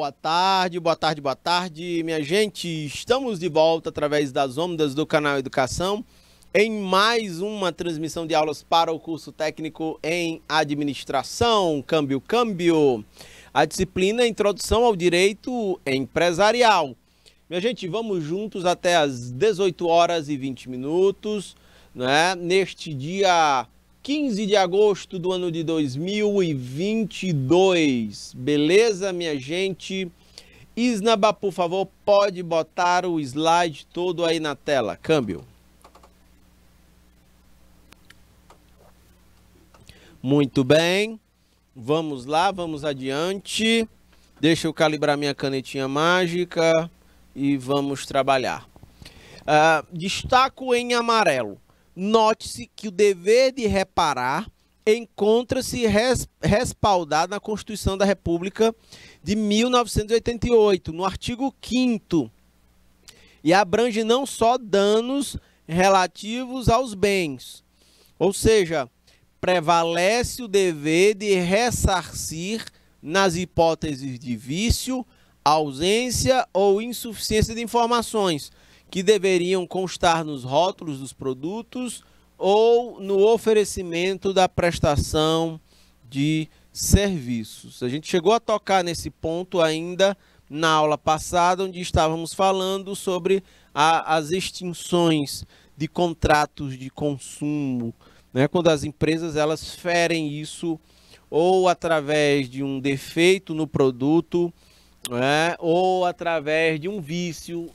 Boa tarde, boa tarde, boa tarde, minha gente. Estamos de volta através das ondas do canal Educação em mais uma transmissão de aulas para o curso técnico em administração, câmbio. A disciplina Introdução ao Direito Empresarial. Minha gente, vamos juntos até as 18 horas e 20 minutos, né? Neste dia 15 de agosto do ano de 2022. Beleza, minha gente? Isnaba, por favor, pode botar o slide todo aí na tela. Câmbio. Muito bem. Vamos lá, vamos adiante. Deixa eu calibrar minha canetinha mágica e vamos trabalhar. Destaco em amarelo. Note-se que o dever de reparar encontra-se respaldado na Constituição da República de 1988, no artigo 5º, e abrange não só danos relativos aos bens, ou seja, prevalece o dever de ressarcir nas hipóteses de vício, ausência ou insuficiência de informações que deveriam constar nos rótulos dos produtos ou no oferecimento da prestação de serviços. A gente chegou a tocar nesse ponto ainda na aula passada, onde estávamos falando sobre as extinções de contratos de consumo, né? Quando as empresas elas ferem isso ou através de um defeito no produto, ou através de um vício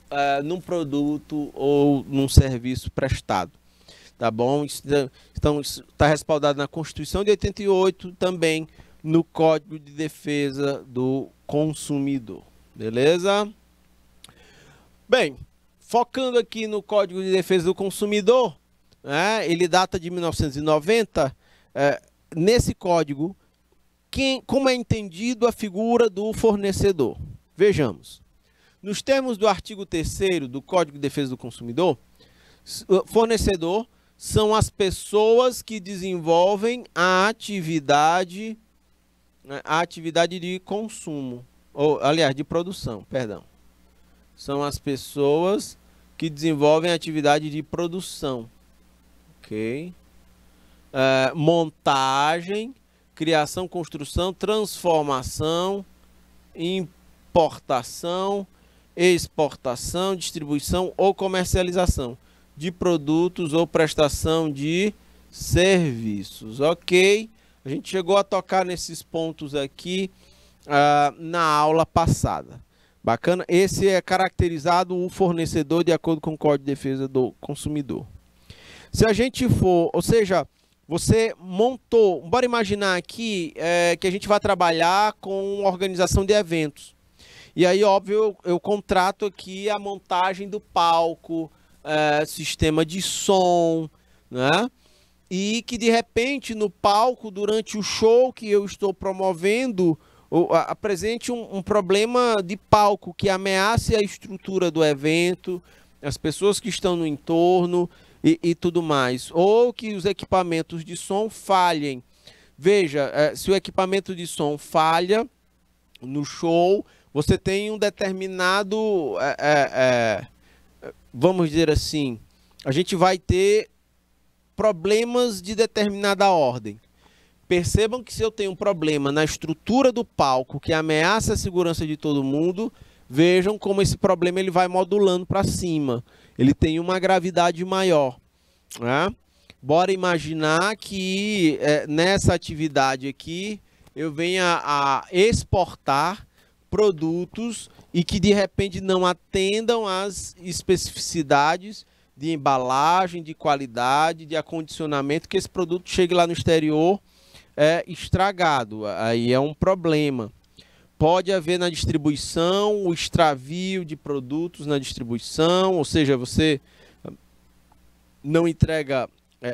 num produto ou num serviço prestado, tá bom? Então, está respaldado na Constituição de 88, também no Código de Defesa do Consumidor, beleza? Bem, focando aqui no Código de Defesa do Consumidor, ele data de 1990, nesse código, como é entendido a figura do fornecedor? Vejamos. Nos termos do artigo 3º do Código de Defesa do Consumidor, fornecedor são as pessoas que desenvolvem a atividade de consumo, ou, aliás, de produção, perdão. São as pessoas que desenvolvem a atividade de produção, ok? Montagem, criação, construção, transformação, importação, exportação, distribuição ou comercialização de produtos ou prestação de serviços, ok? A gente chegou a tocar nesses pontos aqui na aula passada. Bacana? Esse é caracterizado o fornecedor de acordo com o Código de Defesa do Consumidor. Se a gente for, ou seja, você montou, bora imaginar aqui que a gente vai trabalhar com organização de eventos. E aí, óbvio, eu contrato aqui a montagem do palco, sistema de som, né? E que de repente no palco, durante o show que eu estou promovendo, apresente um problema de palco que ameace a estrutura do evento, as pessoas que estão no entorno, e tudo mais, ou que os equipamentos de som falhem. Veja, se o equipamento de som falha no show, você tem um determinado, vamos dizer assim, a gente vai ter problemas de determinada ordem. Percebam que se eu tenho um problema na estrutura do palco que ameaça a segurança de todo mundo, vejam como esse problema ele vai modulando para cima. Ele tem uma gravidade maior. Bora imaginar que nessa atividade aqui eu venha a exportar produtos e que de repente não atendam às especificidades de embalagem, de qualidade, de acondicionamento, que esse produto chegue lá no exterior estragado. Aí é um problema. Pode haver na distribuição o extravio de produtos na distribuição, ou seja, você não entrega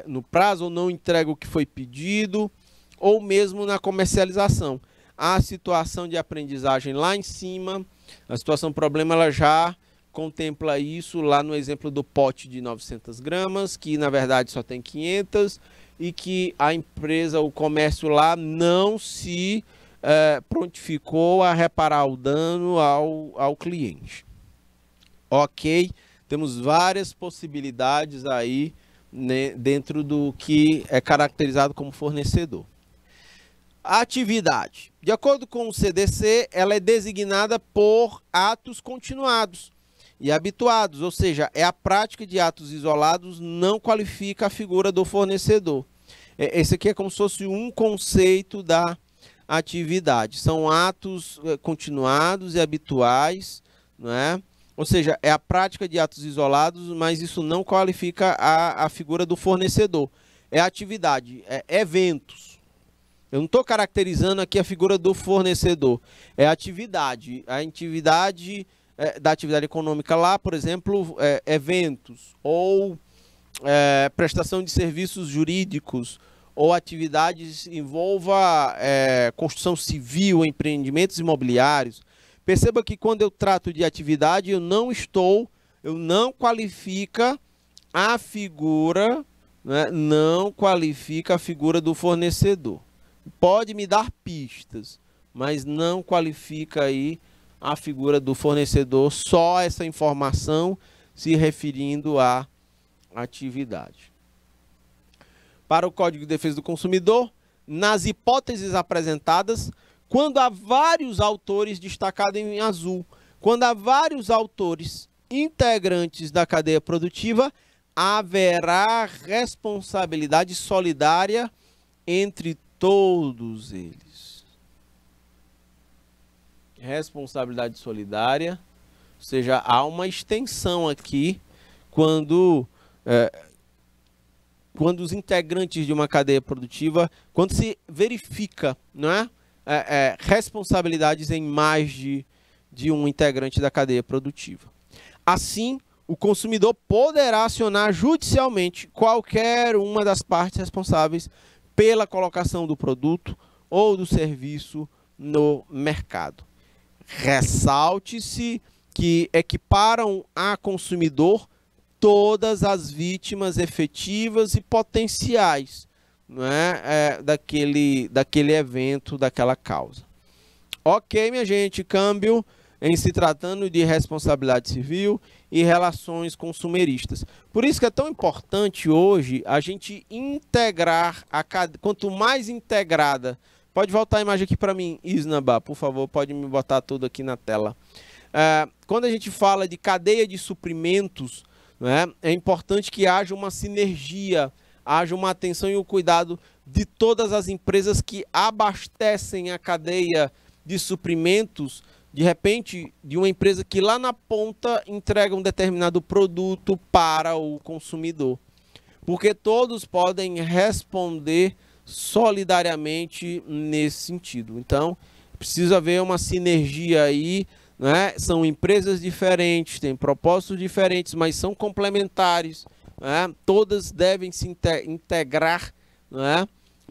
no prazo ou não entrega o que foi pedido, ou mesmo na comercialização. A situação de aprendizagem lá em cima, a situação problema, ela já contempla isso lá no exemplo do pote de 900 gramas, que na verdade só tem 500, e que a empresa, o comércio lá não se prontificou a reparar o dano ao cliente. Ok, temos várias possibilidades aí, né, dentro do que é caracterizado como fornecedor. A atividade. De acordo com o CDC, ela é designada por atos continuados e habituados, ou seja, é a prática de atos isolados, não qualifica a figura do fornecedor. Esse aqui é como se fosse um conceito da atividade. São atos continuados e habituais, não é? Ou seja, é a prática de atos isolados, mas isso não qualifica a figura do fornecedor. É atividade, eventos. Eu não estou caracterizando aqui a figura do fornecedor. É atividade. A atividade da atividade econômica lá, por exemplo, eventos ou prestação de serviços jurídicos ou atividades envolva construção civil, empreendimentos imobiliários. Perceba que quando eu trato de atividade, eu não qualifica a figura, né, não qualifica a figura do fornecedor. Pode me dar pistas, mas não qualifica aí a figura do fornecedor, só essa informação se referindo à atividade. Para o Código de Defesa do Consumidor, nas hipóteses apresentadas, quando há vários autores, destacado em azul, quando há vários autores integrantes da cadeia produtiva, haverá responsabilidade solidária entre todos eles. Responsabilidade solidária, ou seja, há uma extensão aqui quando os integrantes de uma cadeia produtiva, quando se verifica, não é? Responsabilidades em mais de um integrante da cadeia produtiva. Assim, o consumidor poderá acionar judicialmente qualquer uma das partes responsáveis pela colocação do produto ou do serviço no mercado. Ressalte-se que equiparam a consumidor todas as vítimas efetivas e potenciais, não é, daquele evento, daquela causa. Ok, minha gente, câmbio em se tratando de responsabilidade civil e relações consumeristas. Por isso que é tão importante hoje a gente integrar, quanto mais integrada. Pode voltar a imagem aqui para mim, Isnaba, por favor, pode me botar tudo aqui na tela. Quando a gente fala de cadeia de suprimentos, né, é importante que haja uma sinergia, haja uma atenção e o cuidado de todas as empresas que abastecem a cadeia de suprimentos, de repente, de uma empresa que lá na ponta entrega um determinado produto para o consumidor. Porque todos podem responder solidariamente nesse sentido. Então, precisa haver uma sinergia aí, né? São empresas diferentes, têm propósitos diferentes, mas são complementares, né? Todas devem se integrar, né?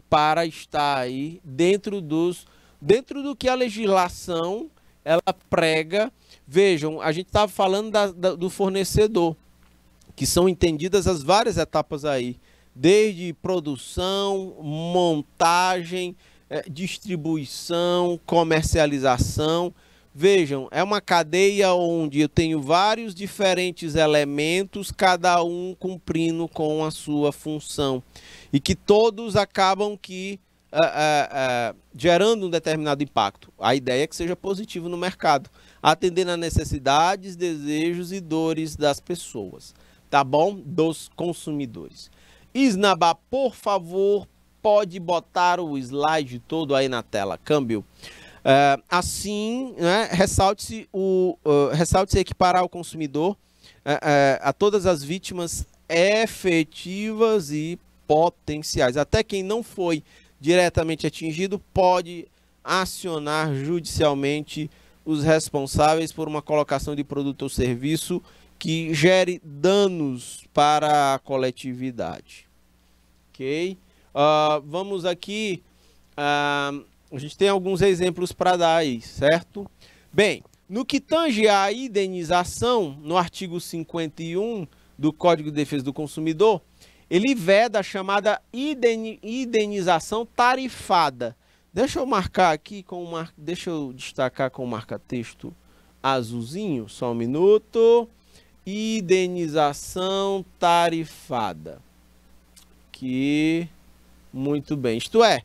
Para estar aí dentro do que a legislação ela prega. Vejam, a gente estava falando do fornecedor, que são entendidas as várias etapas aí, desde produção, montagem, distribuição, comercialização. Vejam, é uma cadeia onde eu tenho vários diferentes elementos, cada um cumprindo com a sua função. E que todos acabam gerando um determinado impacto. A ideia é que seja positivo no mercado, atendendo às necessidades, desejos e dores das pessoas, tá bom? Dos consumidores. Isnaba, por favor, pode botar o slide todo aí na tela, câmbio. Assim, né, ressalte-se equiparar o consumidor a todas as vítimas efetivas e potenciais. Até quem não foi diretamente atingido pode acionar judicialmente os responsáveis por uma colocação de produto ou serviço que gere danos para a coletividade. Ok? Vamos aqui... a gente tem alguns exemplos para dar aí, certo? Bem, no que tange à indenização, no artigo 51 do Código de Defesa do Consumidor, ele veda a chamada indenização tarifada, Deixa eu marcar aqui deixa eu destacar com o marca-texto azulzinho, só um minuto. Indenização tarifada. Muito bem. Isto é,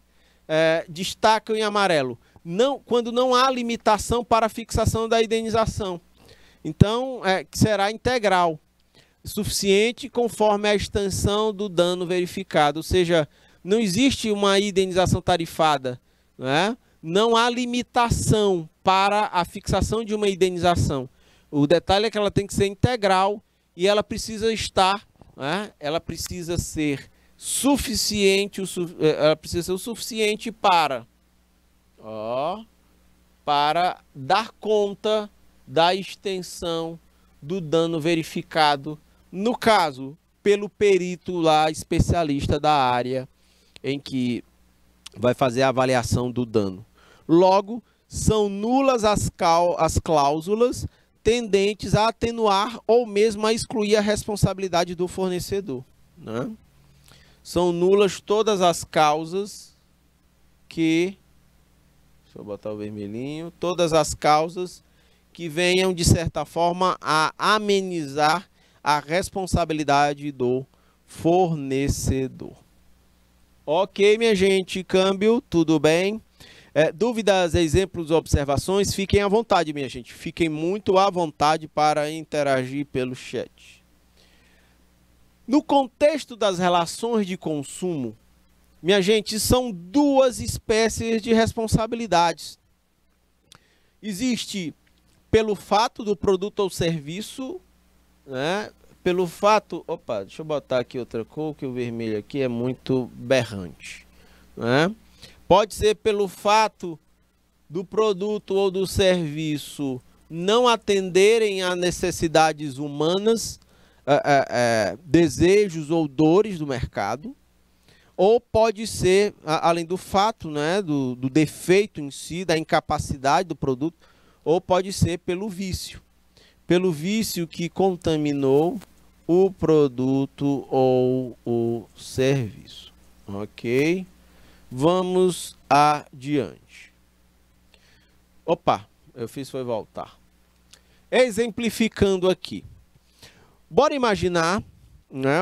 destacam em amarelo. Quando não há limitação para a fixação da indenização. Então, que será integral, suficiente conforme a extensão do dano verificado. Ou seja, não existe uma indenização tarifada, né? Não há limitação para a fixação de uma indenização. O detalhe é que ela tem que ser integral e ela precisa estar, né? Ela precisa ser suficiente, ela precisa ser o suficiente para dar conta da extensão do dano verificado, no caso, pelo perito lá, especialista da área em que vai fazer a avaliação do dano. Logo, são nulas as cláusulas tendentes a atenuar ou mesmo a excluir a responsabilidade do fornecedor, né? São nulas todas as causas que... Deixa eu botar o vermelhinho. Todas as causas que venham, de certa forma, a amenizar a responsabilidade do fornecedor. Ok, minha gente, câmbio, tudo bem? Dúvidas, exemplos, observações, fiquem à vontade, minha gente. Fiquem muito à vontade para interagir pelo chat. No contexto das relações de consumo, minha gente, são duas espécies de responsabilidades. Existe pelo fato do produto ou serviço, né? Pelo fato... Opa, deixa eu botar aqui outra cor, que o vermelho aqui é muito berrante, né? Pode ser pelo fato do produto ou do serviço não atenderem a necessidades humanas, desejos ou dores do mercado, ou pode ser, além do fato, né, do defeito em si, da incapacidade do produto, ou pode ser pelo vício que contaminou o produto ou o serviço. Ok? Vamos adiante. Opa, eu fiz foi voltar. Exemplificando aqui. Bora imaginar, né,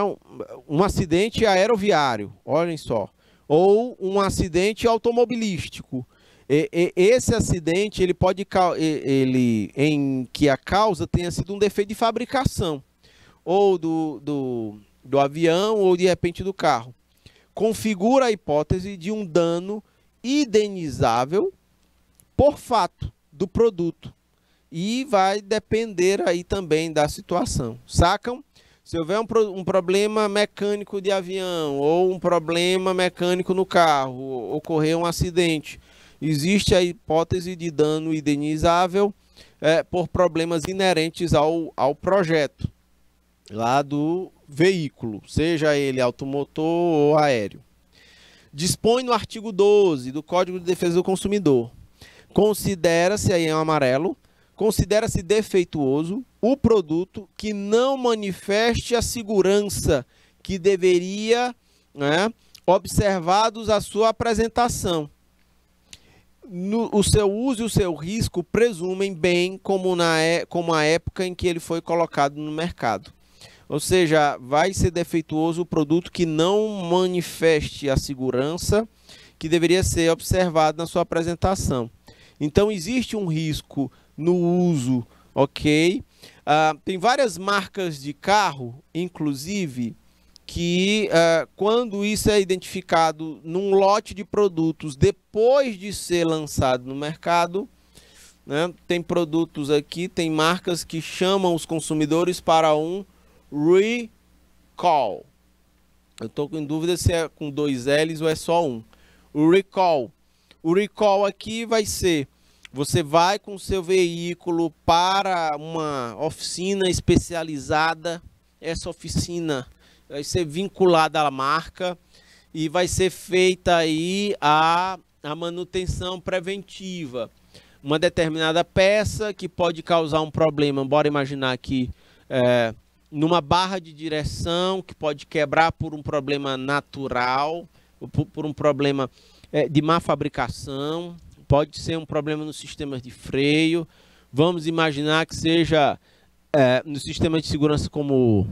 um acidente aeroviário, olhem só, ou um acidente automobilístico. Esse acidente ele pode em que a causa tenha sido um defeito de fabricação, ou do avião, ou de repente do carro. Configura a hipótese de um dano indenizável por fato do produto. E vai depender aí também da situação. Sacam? Se houver um problema mecânico de avião ou um problema mecânico no carro, ocorrer um acidente, existe a hipótese de dano indenizável por problemas inerentes ao projeto lá do veículo, seja ele automotor ou aéreo. Dispõe no artigo 12 do Código de Defesa do Consumidor. Considera-se, aí em amarelo, considera-se defeituoso o produto que não manifeste a segurança que deveria, né, observados a sua apresentação. O seu uso e o seu risco presumem bem como a época em que ele foi colocado no mercado. Ou seja, vai ser defeituoso o produto que não manifeste a segurança que deveria ser observado na sua apresentação. Então, existe um risco no uso, ok? Tem várias marcas de carro, inclusive, que quando isso é identificado num lote de produtos depois de ser lançado no mercado, né, tem produtos aqui, tem marcas que chamam os consumidores para um recall. Eu estou com dúvida se é com 2 L's ou é só um. O recall. O recall aqui vai ser: você vai com o seu veículo para uma oficina especializada. Essa oficina vai ser vinculada à marca e vai ser feita aí a manutenção preventiva. Uma determinada peça que pode causar um problema, bora imaginar aqui, numa barra de direção, que pode quebrar por um problema natural, por um problema de má fabricação, pode ser um problema nos sistemas de freio. Vamos imaginar que seja nos sistemas de segurança como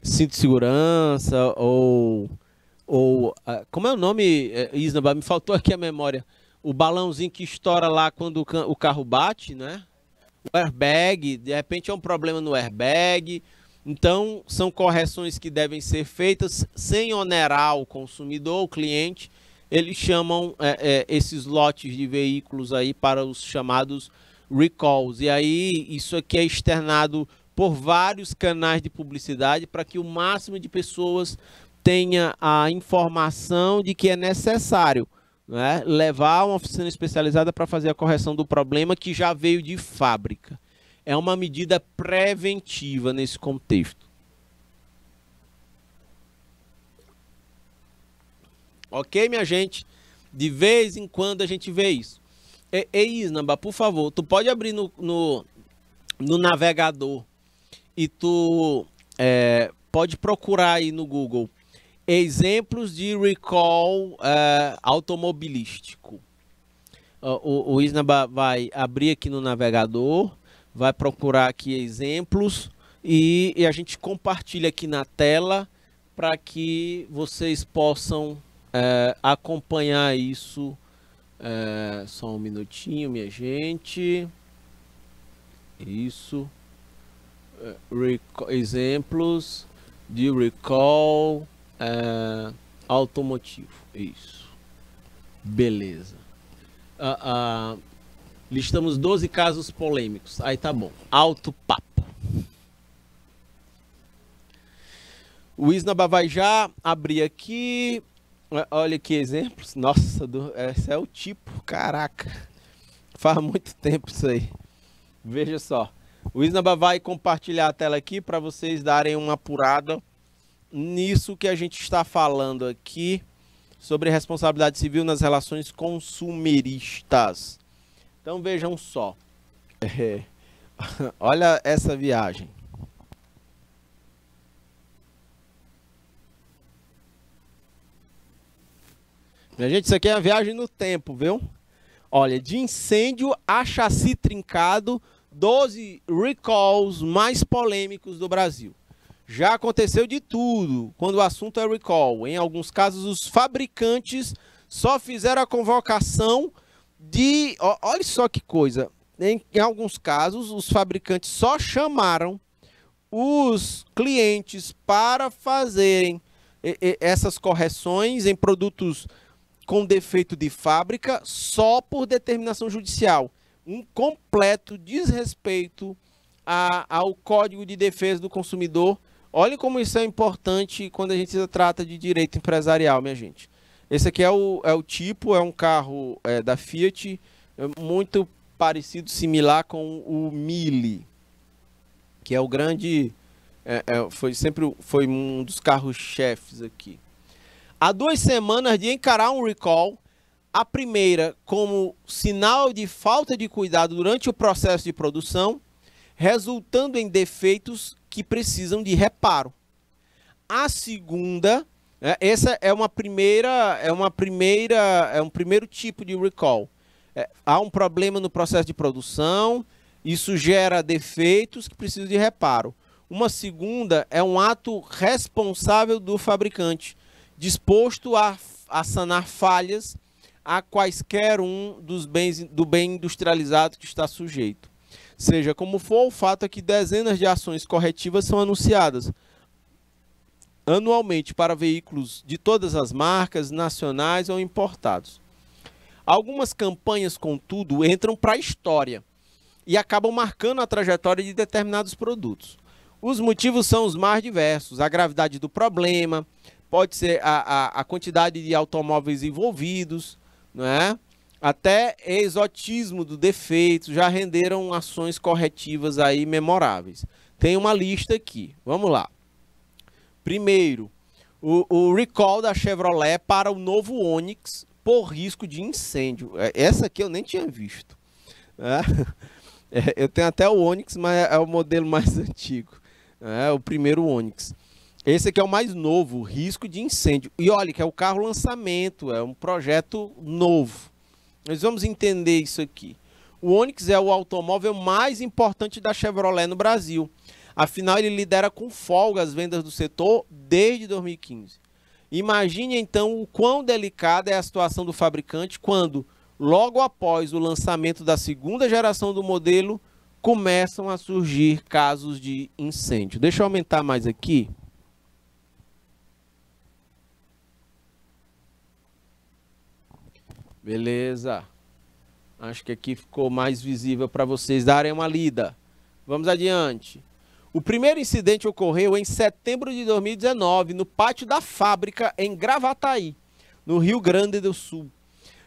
cinto de segurança ou como é o nome, Isnaba? Me faltou aqui a memória. O balãozinho que estoura lá quando o carro bate, né? O airbag, de repente é um problema no airbag. Então, são correções que devem ser feitas sem onerar o consumidor, o cliente. Eles chamam esses lotes de veículos aí para os chamados recalls. E aí, isso aqui é externado por vários canais de publicidade para que o máximo de pessoas tenha a informação de que é necessário, né, levar a uma oficina especializada para fazer a correção do problema que já veio de fábrica. É uma medida preventiva nesse contexto. Ok, minha gente? De vez em quando a gente vê isso. Ei, Isnaba, por favor, tu pode abrir no navegador e tu pode procurar aí no Google exemplos de recall automobilístico. O Isnaba vai abrir aqui no navegador, vai procurar aqui exemplos e a gente compartilha aqui na tela para que vocês possam acompanhar isso. Só um minutinho, minha gente. Isso. Exemplos de recall automotivo. Isso. Beleza. Listamos 12 casos polêmicos. Aí tá bom. Alto papo. O Isnaba vai já abrir aqui. Olha que exemplos. Nossa, esse é o tipo. Caraca. Faz muito tempo isso aí. Veja só. O Isnaba vai compartilhar a tela aqui para vocês darem uma apurada nisso que a gente está falando aqui sobre responsabilidade civil nas relações consumeristas. Então vejam só. Olha essa viagem. Minha gente, isso aqui é a viagem no tempo, viu? Olha, de incêndio a chassi trincado, 12 recalls mais polêmicos do Brasil. Já aconteceu de tudo quando o assunto é recall. Em alguns casos, os fabricantes só fizeram a convocação de... Olha só que coisa. Em alguns casos, os fabricantes só chamaram os clientes para fazerem essas correções em produtos com defeito de fábrica só por determinação judicial. Um completo desrespeito ao Código de Defesa do Consumidor. Olhem como isso é importante quando a gente trata de direito empresarial, minha gente. Esse aqui é o tipo, é um carro da Fiat, muito parecido, similar com o Mille, que é o grande, foi um dos carros-chefes aqui. Há 2 semanas de encarar um recall, a primeira como sinal de falta de cuidado durante o processo de produção, resultando em defeitos que precisam de reparo. A segunda, essa é um primeiro tipo de recall. Há um problema no processo de produção, isso gera defeitos que precisam de reparo. Uma segunda é um ato responsável do fabricante, disposto a sanar falhas a quaisquer do bem industrializado que está sujeito. Seja como for, o fato é que dezenas de ações corretivas são anunciadas anualmente para veículos de todas as marcas, nacionais ou importados. Algumas campanhas, contudo, entram para a história e acabam marcando a trajetória de determinados produtos. Os motivos são os mais diversos: a gravidade do problema, pode ser a quantidade de automóveis envolvidos, não é? Até exotismo do defeito, já renderam ações corretivas aí memoráveis. Tem uma lista aqui, vamos lá. Primeiro, o recall da Chevrolet para o novo Onix por risco de incêndio. Essa aqui eu nem tinha visto. Eu tenho até o Onix, mas é o modelo mais antigo. O primeiro Onix. Esse aqui é o mais novo, risco de incêndio. E olha que é o carro lançamento, é um projeto novo. Nós vamos entender isso aqui. O Onix é o automóvel mais importante da Chevrolet no Brasil. Afinal, ele lidera com folga as vendas do setor desde 2015. Imagine então o quão delicada é a situação do fabricante quando, logo após o lançamento da segunda geração do modelo, começam a surgir casos de incêndio. Deixa eu aumentar mais aqui. Beleza. Acho que aqui ficou mais visível para vocês darem uma lida. Vamos adiante. O primeiro incidente ocorreu em setembro de 2019, no pátio da fábrica em Gravataí, no Rio Grande do Sul.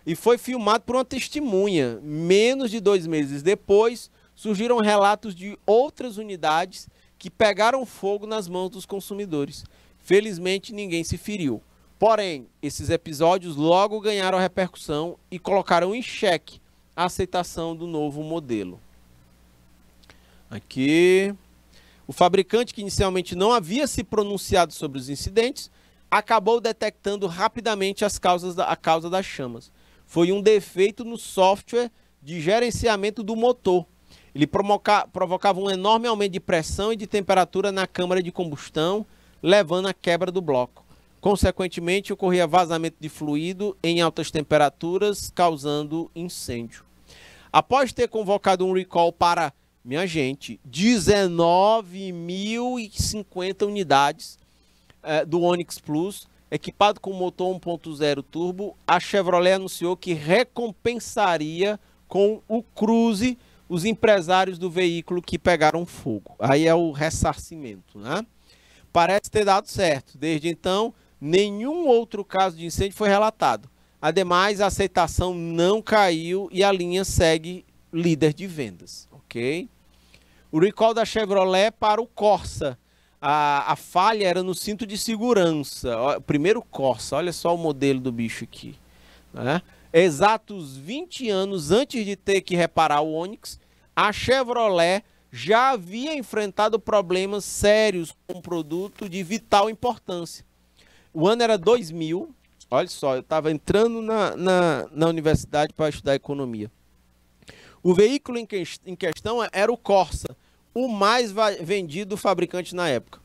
E foi filmado por uma testemunha. Menos de 2 meses depois, surgiram relatos de outras unidades que pegaram fogo nas mãos dos consumidores. Felizmente, ninguém se feriu. Porém, esses episódios logo ganharam repercussão e colocaram em xeque a aceitação do novo modelo. Aqui, o fabricante, que inicialmente não havia se pronunciado sobre os incidentes, acabou detectando rapidamente a causa das chamas. Foi um defeito no software de gerenciamento do motor. Ele provocava um enorme aumento de pressão e de temperatura na câmara de combustão, levando à quebra do bloco. Consequentemente, ocorria vazamento de fluido em altas temperaturas, causando incêndio. Após ter convocado um recall para, minha gente, 19.050 unidades do Onix Plus, equipado com motor 1.0 turbo, a Chevrolet anunciou que recompensaria com o Cruze os empresários do veículo que pegaram fogo. Aí é o ressarcimento, né? Parece ter dado certo. Desde então, nenhum outro caso de incêndio foi relatado. Ademais, a aceitação não caiu e a linha segue líder de vendas, ok? O recall da Chevrolet para o Corsa. A falha era no cinto de segurança. O primeiro Corsa, olha só o modelo do bicho aqui, né? Exatos 20 anos antes de ter que reparar o Onix, a Chevrolet já havia enfrentado problemas sérios com um produto de vital importância. O ano era 2000, olha só, eu estava entrando na universidade para estudar economia. O veículo em questão era o Corsa, o mais vendido do fabricante na época.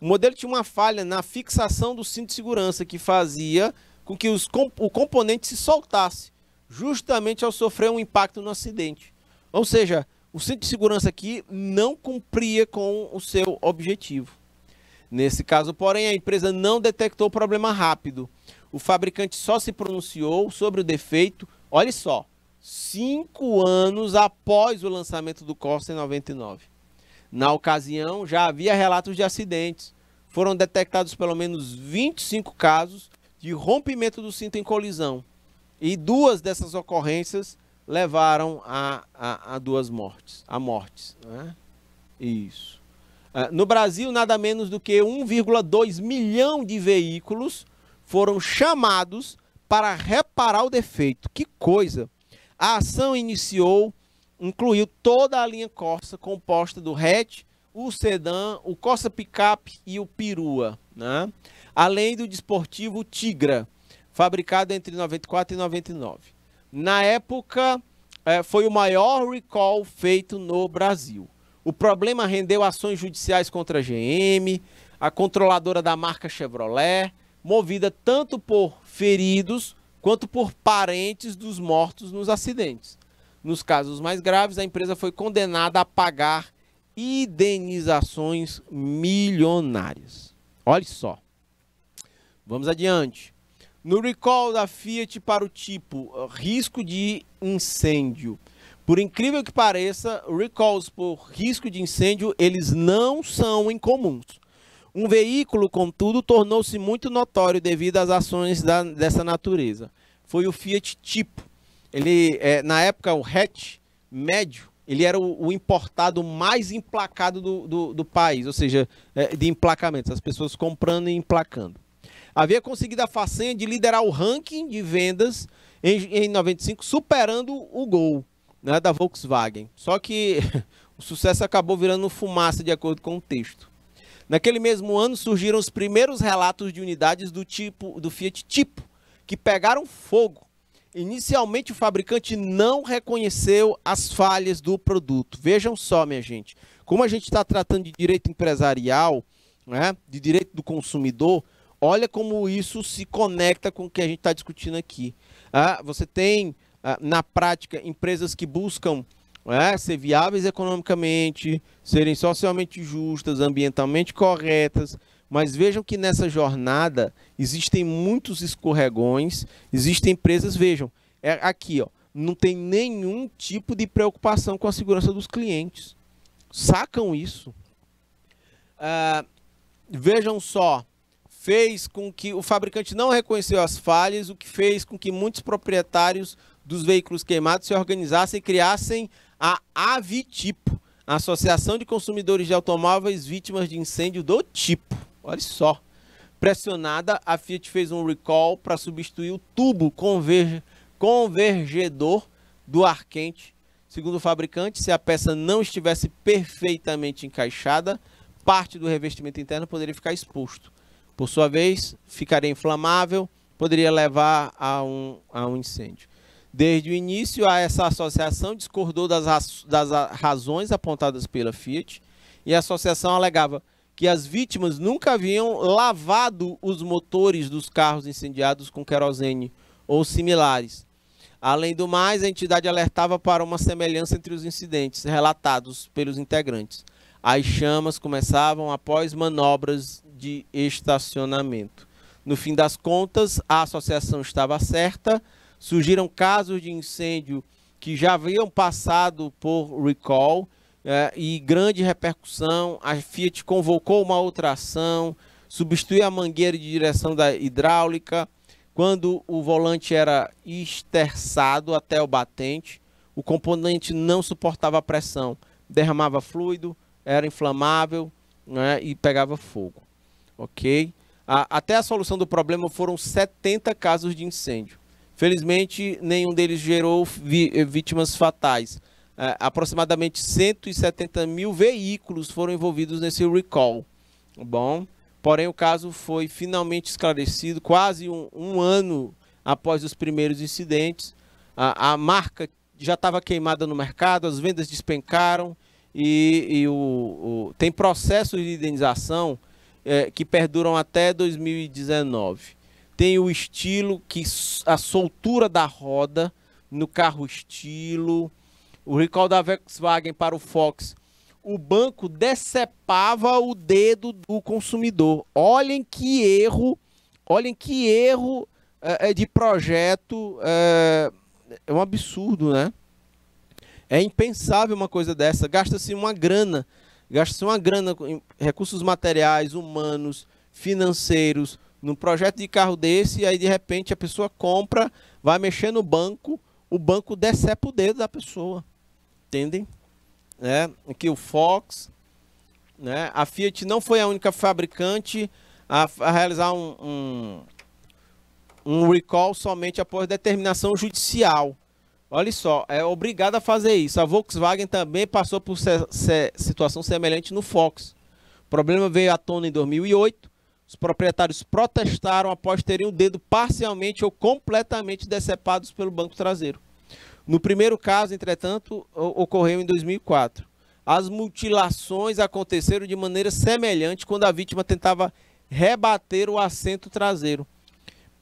O modelo tinha uma falha na fixação do cinto de segurança que fazia com que o componente se soltasse, justamente ao sofrer um impacto no acidente. Ou seja, o cinto de segurança aqui não cumpria com o seu objetivo. Nesse caso, porém, a empresa não detectou o problema rápido. O fabricante só se pronunciou sobre o defeito, olha só, 5 anos após o lançamento do Corsa em 99. Na ocasião, já havia relatos de acidentes. Foram detectados pelo menos 25 casos de rompimento do cinto em colisão. E 2 dessas ocorrências levaram a 2 mortes. Né? Isso. No Brasil, nada menos do que 1,2 milhão de veículos foram chamados para reparar o defeito. Que coisa! A ação incluiu toda a linha Corsa, composta do hatch, o sedã, o Corsa Picape e o Perua, né? Além do desportivo Tigra, fabricado entre 94 e 99. Na época, foi o maior recall feito no Brasil. O problema rendeu ações judiciais contra a GM, a controladora da marca Chevrolet, movida tanto por feridos quanto por parentes dos mortos nos acidentes. Nos casos mais graves, a empresa foi condenada a pagar indenizações milionárias. Olha só. Vamos adiante. No recall da Fiat para o tipo risco de incêndio. Por incrível que pareça, recalls por risco de incêndio, eles não são incomuns. Um veículo, contudo, tornou-se muito notório devido às ações dessa natureza. Foi o Fiat Tipo. Ele, na época, o hatch médio, ele era o importado mais emplacado do país, ou seja, de emplacamentos, as pessoas comprando e emplacando. Havia conseguido a façanha de liderar o ranking de vendas em 95, superando o Gol, né, da Volkswagen. Só que o sucesso acabou virando fumaça, de acordo com o texto. Naquele mesmo ano surgiram os primeiros relatos de unidades do Fiat Tipo, que pegaram fogo. Inicialmente o fabricante não reconheceu as falhas do produto. Vejam só, minha gente, como a gente está tratando de direito empresarial, né, de direito do consumidor, olha como isso se conecta com o que a gente está discutindo aqui. Você tem, na prática, empresas que buscam ser viáveis economicamente, serem socialmente justas, ambientalmente corretas, mas vejam que nessa jornada existem muitos escorregões, existem empresas, vejam, aqui, ó, não tem nenhum tipo de preocupação com a segurança dos clientes. Sacam isso? Vejam só, fez com que o fabricante não reconheceu as falhas, o que fez com que muitos proprietários dos veículos queimados se organizassem e criassem a AVITIPO, a Associação de Consumidores de Automóveis Vítimas de Incêndio do Tipo. Olha só. Pressionada, a Fiat fez um recall para substituir o tubo convergedor do ar quente. Segundo o fabricante, se a peça não estivesse perfeitamente encaixada, parte do revestimento interno poderia ficar exposto. Por sua vez, ficaria inflamável, poderia levar a um incêndio. Desde o início, essa associação discordou das razões apontadas pela Fiat, e a associação alegava que as vítimas nunca haviam lavado os motores dos carros incendiados com querosene ou similares. Além do mais, a entidade alertava para uma semelhança entre os incidentes relatados pelos integrantes. As chamas começavam após manobras de estacionamento. No fim das contas, a associação estava certa. Surgiram casos de incêndio que já haviam passado por recall e grande repercussão. A Fiat convocou uma outra ação, substituiu a mangueira de direção da hidráulica. Quando o volante era esterçado até o batente, o componente não suportava a pressão, derramava fluido, era inflamável, né, e pegava fogo. Ok? Até a solução do problema foram 70 casos de incêndio. Felizmente, nenhum deles gerou vítimas fatais. Aproximadamente 170 mil veículos foram envolvidos nesse recall. Bom, porém, o caso foi finalmente esclarecido quase um ano após os primeiros incidentes. A marca já estava queimada no mercado, as vendas despencaram e tem processos de indenização que perduram até 2019. Tem o estilo, a soltura da roda no carro estilo. O recall da Volkswagen para o Fox. O banco decepava o dedo do consumidor. Olhem que erro de projeto. É um absurdo, né? É impensável uma coisa dessa. Gasta-se uma grana em recursos materiais, humanos, financeiros, num projeto de carro desse, e aí de repente a pessoa compra, vai mexer no banco, o banco decepa o dedo da pessoa. Entendem? Aqui o Fox, né? A Fiat não foi a única fabricante a realizar um recall somente após determinação judicial. Olha só, é obrigada a fazer isso. A Volkswagen também passou por situação semelhante no Fox. O problema veio à tona em 2008. Os proprietários protestaram após terem o dedo parcialmente ou completamente decepados pelo banco traseiro. No primeiro caso, entretanto, ocorreu em 2004. As mutilações aconteceram de maneira semelhante quando a vítima tentava rebater o assento traseiro.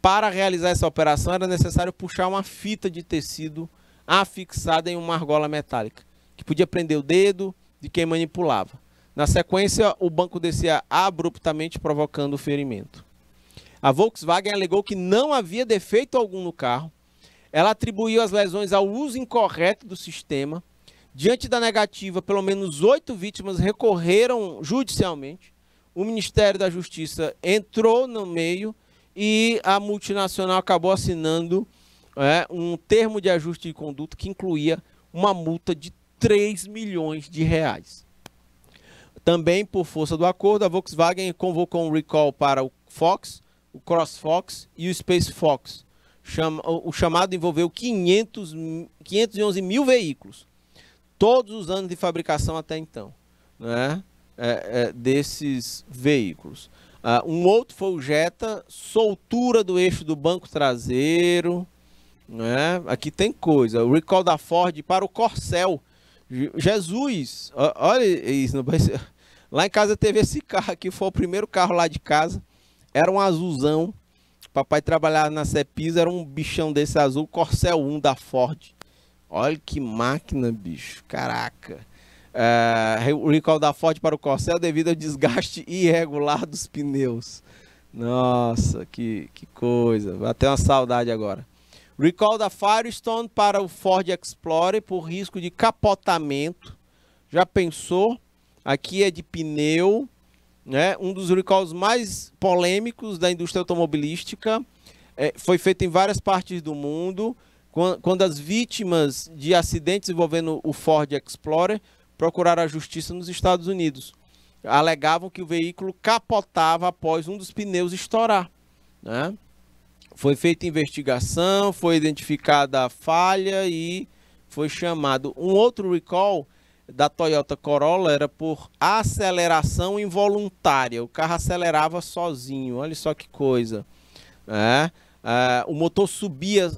Para realizar essa operação, era necessário puxar uma fita de tecido afixada em uma argola metálica, que podia prender o dedo de quem manipulava. Na sequência, o banco descia abruptamente, provocando o ferimento. A Volkswagen alegou que não havia defeito algum no carro. Ela atribuiu as lesões ao uso incorreto do sistema. Diante da negativa, pelo menos 8 vítimas recorreram judicialmente. O Ministério da Justiça entrou no meio e a multinacional acabou assinando um termo de ajuste de conduta que incluía uma multa de 3 milhões de reais. Também, por força do acordo, a Volkswagen convocou um recall para o Fox, o CrossFox e o Space Fox. O chamado envolveu 511 mil veículos, todos os anos de fabricação até então, né? desses veículos. Um outro foi o Jetta, soltura do eixo do banco traseiro, né? Aqui tem coisa. O recall da Ford para o Corcel. Jesus, olha isso. Lá em casa teve esse carro aqui, foi o primeiro carro lá de casa. Era um azulzão. Papai trabalhava na Cepisa, era um bichão desse azul, Corcel 1 da Ford. Olha que máquina, bicho. Caraca. O recall da Ford para o Corcel devido ao desgaste irregular dos pneus. Nossa, que coisa. Vai ter uma saudade agora. Recall da Firestone para o Ford Explorer por risco de capotamento. Já pensou? Aqui é de pneu, né? Um dos recalls mais polêmicos da indústria automobilística. Foi feito em várias partes do mundo. Quando as vítimas de acidentes envolvendo o Ford Explorer procuraram a justiça nos Estados Unidos. Alegavam que o veículo capotava após um dos pneus estourar, né? Foi feita investigação, foi identificada a falha e foi chamado. Um outro recall da Toyota Corolla era por aceleração involuntária. O carro acelerava sozinho, olha só que coisa. O motor subia,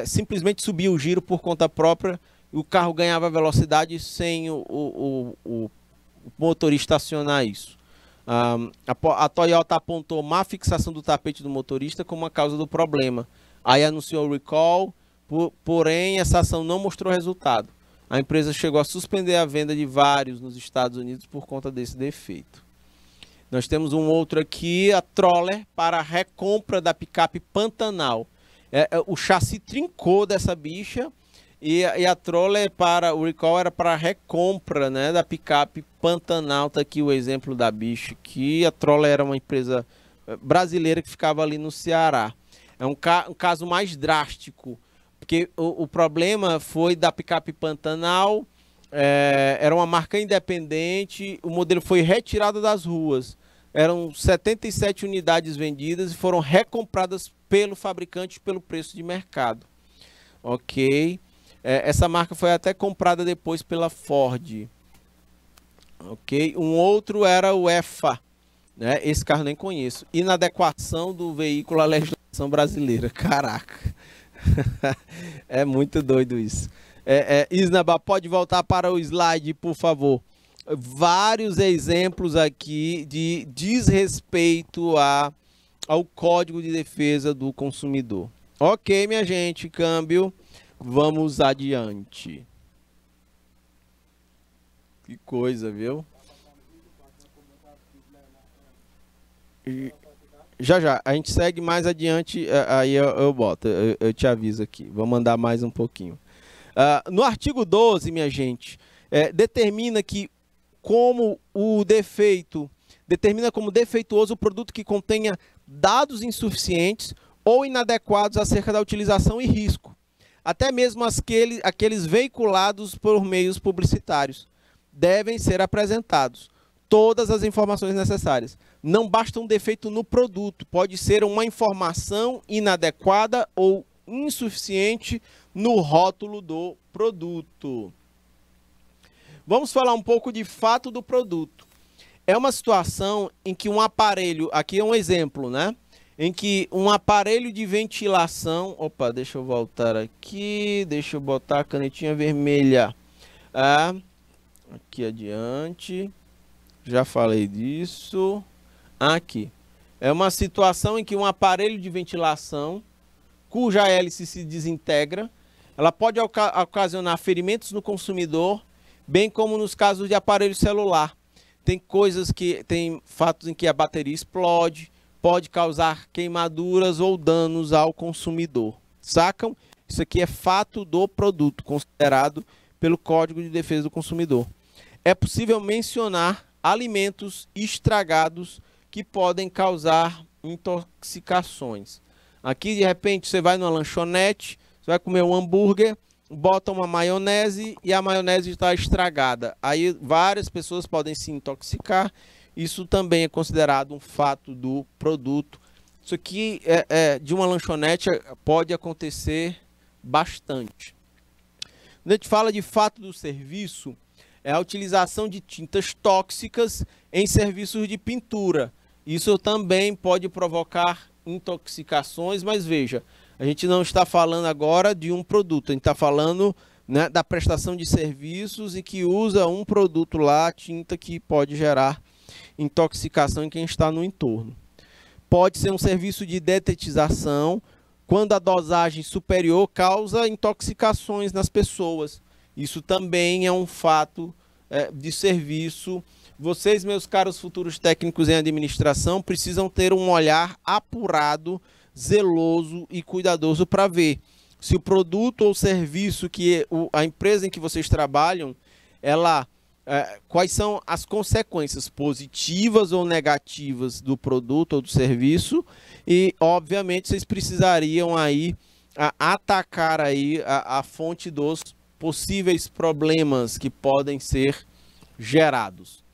simplesmente subia o giro por conta própria. O carro ganhava velocidade sem o motorista acionar isso. A Toyota apontou má fixação do tapete do motorista como a causa do problema. Aí anunciou o recall, porém essa ação não mostrou resultado. A empresa chegou a suspender a venda de vários nos Estados Unidos por conta desse defeito. Nós temos um outro aqui, a Troller para a recompra da picape Pantanal. O chassi trincou dessa bicha. E a Troller para o recall era para a recompra, né, da picape Pantanal. Tá aqui o exemplo da bicha, que a Troller era uma empresa brasileira que ficava ali no Ceará. É um caso mais drástico, porque o problema foi da picape Pantanal, era uma marca independente, o modelo foi retirado das ruas. Eram 77 unidades vendidas e foram recompradas pelo fabricante pelo preço de mercado. Ok. Essa marca foi até comprada depois pela Ford. Ok. Um outro era o EFA, né? Esse carro nem conheço. Inadequação do veículo à legislação brasileira. Caraca. É muito doido isso. Isnaba, pode voltar para o slide, por favor. Vários exemplos aqui de desrespeito ao Código de Defesa do Consumidor. Ok, minha gente, câmbio. Vamos adiante. Que coisa, viu? Já. A gente segue mais adiante, aí eu boto, eu te aviso aqui. Vou mandar mais um pouquinho. No artigo 12, minha gente, determina como defeituoso o produto que contenha dados insuficientes ou inadequados acerca da utilização e risco. Até mesmo aqueles veiculados por meios publicitários devem ser apresentados todas as informações necessárias. Não basta um defeito no produto, pode ser uma informação inadequada ou insuficiente no rótulo do produto. Vamos falar um pouco de fato do produto. É uma situação em que um aparelho, aqui é um exemplo, né? Em que um aparelho de ventilação... Opa, deixa eu voltar aqui. Deixa eu botar a canetinha vermelha. Aqui adiante. Já falei disso. Aqui. É uma situação em que um aparelho de ventilação, cuja hélice se desintegra, ela pode ocasionar ferimentos no consumidor, bem como nos casos de aparelho celular. Tem fatos em que a bateria explode, pode causar queimaduras ou danos ao consumidor. Sacam? Isso aqui é fato do produto, considerado pelo Código de Defesa do Consumidor. É possível mencionar alimentos estragados que podem causar intoxicações. Aqui, de repente, você vai numa lanchonete, você vai comer um hambúrguer, bota uma maionese e a maionese está estragada. Aí várias pessoas podem se intoxicar. Isso também é considerado um fato do produto. Isso aqui de uma lanchonete pode acontecer bastante. Quando a gente fala de fato do serviço, é a utilização de tintas tóxicas em serviços de pintura. Isso também pode provocar intoxicações, mas veja, a gente não está falando agora de um produto, a gente está falando, né, da prestação de serviços e que usa um produto lá, tinta, que pode gerar intoxicação em quem está no entorno. Pode ser um serviço de detetização, quando a dosagem superior causa intoxicações nas pessoas. Isso também é um fato de serviço. Vocês, meus caros futuros técnicos em administração, precisam ter um olhar apurado, zeloso e cuidadoso para ver se o produto ou serviço que a empresa em que vocês trabalham, quais são as consequências positivas ou negativas do produto ou do serviço, e obviamente vocês precisariam aí atacar aí a fonte dos possíveis problemas que podem ser gerados.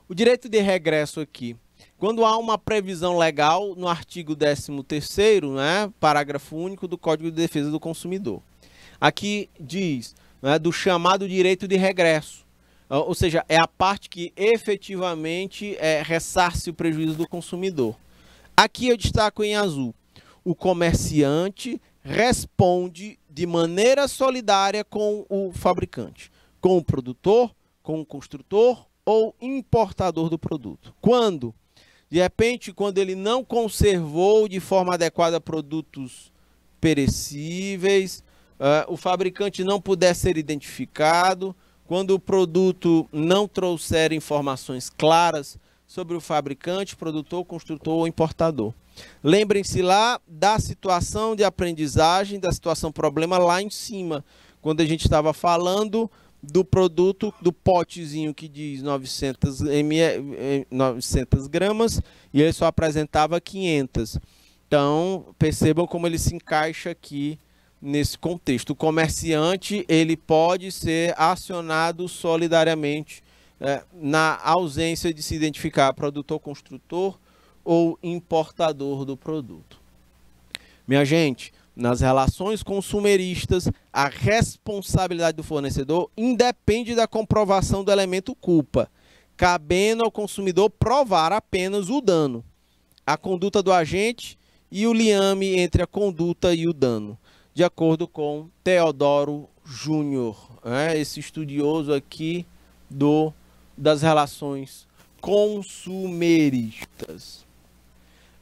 O direito de regresso aqui. Quando há uma previsão legal no artigo 13º, né, parágrafo único do Código de Defesa do Consumidor. Aqui diz, né, do chamado direito de regresso. Ou seja, é a parte que efetivamente ressarce o prejuízo do consumidor. Aqui eu destaco em azul. O comerciante responde de maneira solidária com o fabricante, com o produtor, com o construtor ou importador do produto. Quando, de repente, quando ele não conservou de forma adequada produtos perecíveis, o fabricante não puder ser identificado, quando o produto não trouxer informações claras sobre o fabricante, produtor, construtor ou importador. Lembrem-se lá da situação de aprendizagem, da situação problema lá em cima, quando a gente estava falando do produto, do potezinho que diz 900 gramas e ele só apresentava 500. Então, percebam como ele se encaixa aqui nesse contexto. O comerciante, ele pode ser acionado solidariamente na ausência de se identificar produtor, construtor ou importador do produto. Minha gente, nas relações consumeristas, a responsabilidade do fornecedor independe da comprovação do elemento culpa, cabendo ao consumidor provar apenas o dano, a conduta do agente e o liame entre a conduta e o dano, de acordo com Teodoro Júnior, esse estudioso aqui das relações consumeristas.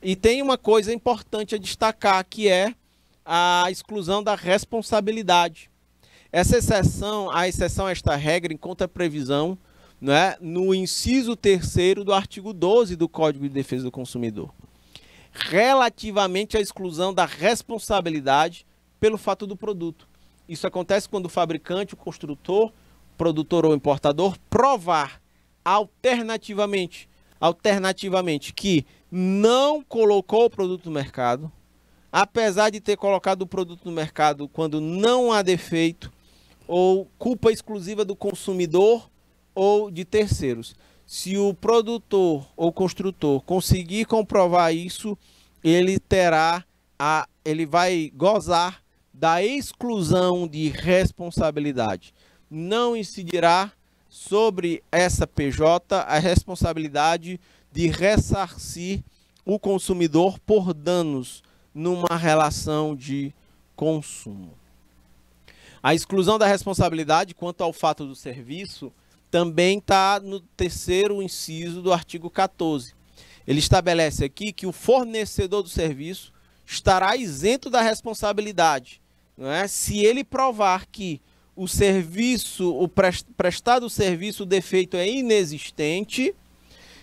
E tem uma coisa importante a destacar, que é a exclusão da responsabilidade. Essa exceção, a exceção a esta regra encontra previsão, né, no inciso 3º do artigo 12 do Código de Defesa do Consumidor, relativamente à exclusão da responsabilidade pelo fato do produto. Isso acontece quando o fabricante, o construtor, produtor ou importador provar alternativamente que não colocou o produto no mercado, apesar de ter colocado o produto no mercado quando não há defeito, ou culpa exclusiva do consumidor ou de terceiros. Se o produtor ou construtor conseguir comprovar isso, ele vai gozar da exclusão de responsabilidade. Não incidirá sobre essa PJ a responsabilidade de ressarcir o consumidor por danos numa relação de consumo. A exclusão da responsabilidade quanto ao fato do serviço também está no 3º inciso do artigo 14. Ele estabelece aqui que o fornecedor do serviço estará isento da responsabilidade, não é? Se ele provar que o serviço, o prestado serviço, o defeito é inexistente,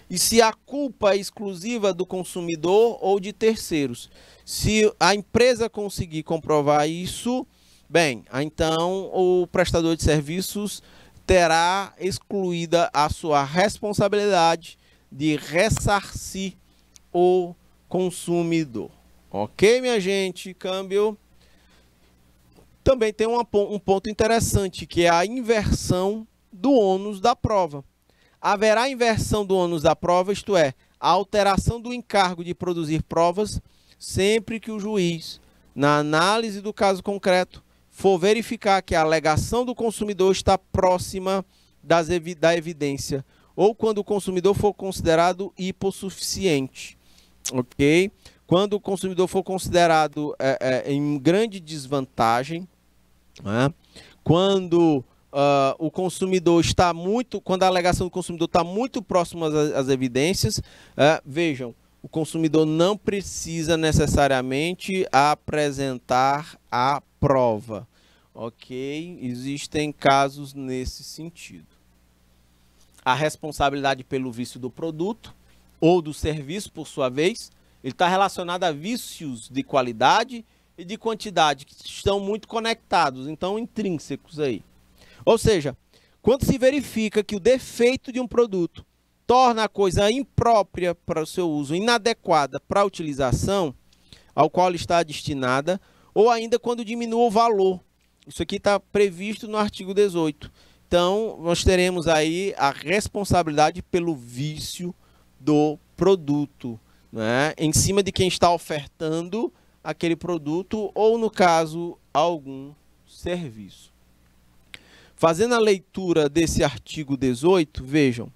e se a culpa é exclusiva do consumidor ou de terceiros. Se a empresa conseguir comprovar isso, bem, então o prestador de serviços terá excluída a sua responsabilidade de ressarcir o consumidor. Ok, minha gente? Câmbio. Também tem um ponto interessante, que é a inversão do ônus da prova. Haverá inversão do ônus da prova, isto é, a alteração do encargo de produzir provas, sempre que o juiz, na análise do caso concreto, for verificar que a alegação do consumidor está próxima da evidência, ou quando o consumidor for considerado hipossuficiente, ok? Quando o consumidor for considerado em grande desvantagem, né? Quando o consumidor está muito, quando a alegação do consumidor está muito próxima às evidências, vejam, o consumidor não precisa necessariamente apresentar a prova, ok? Existem casos nesse sentido. A responsabilidade pelo vício do produto ou do serviço, por sua vez, ele está relacionado a vícios de qualidade e de quantidade, que estão muito conectados, então intrínsecos aí. Ou seja, quando se verifica que o defeito de um produto torna a coisa imprópria para o seu uso, inadequada para a utilização ao qual ela está destinada, ou ainda quando diminui o valor. Isso aqui está previsto no artigo 18. Então, nós teremos aí a responsabilidade pelo vício do produto, né, em cima de quem está ofertando aquele produto ou, no caso, algum serviço. Fazendo a leitura desse artigo 18, vejam,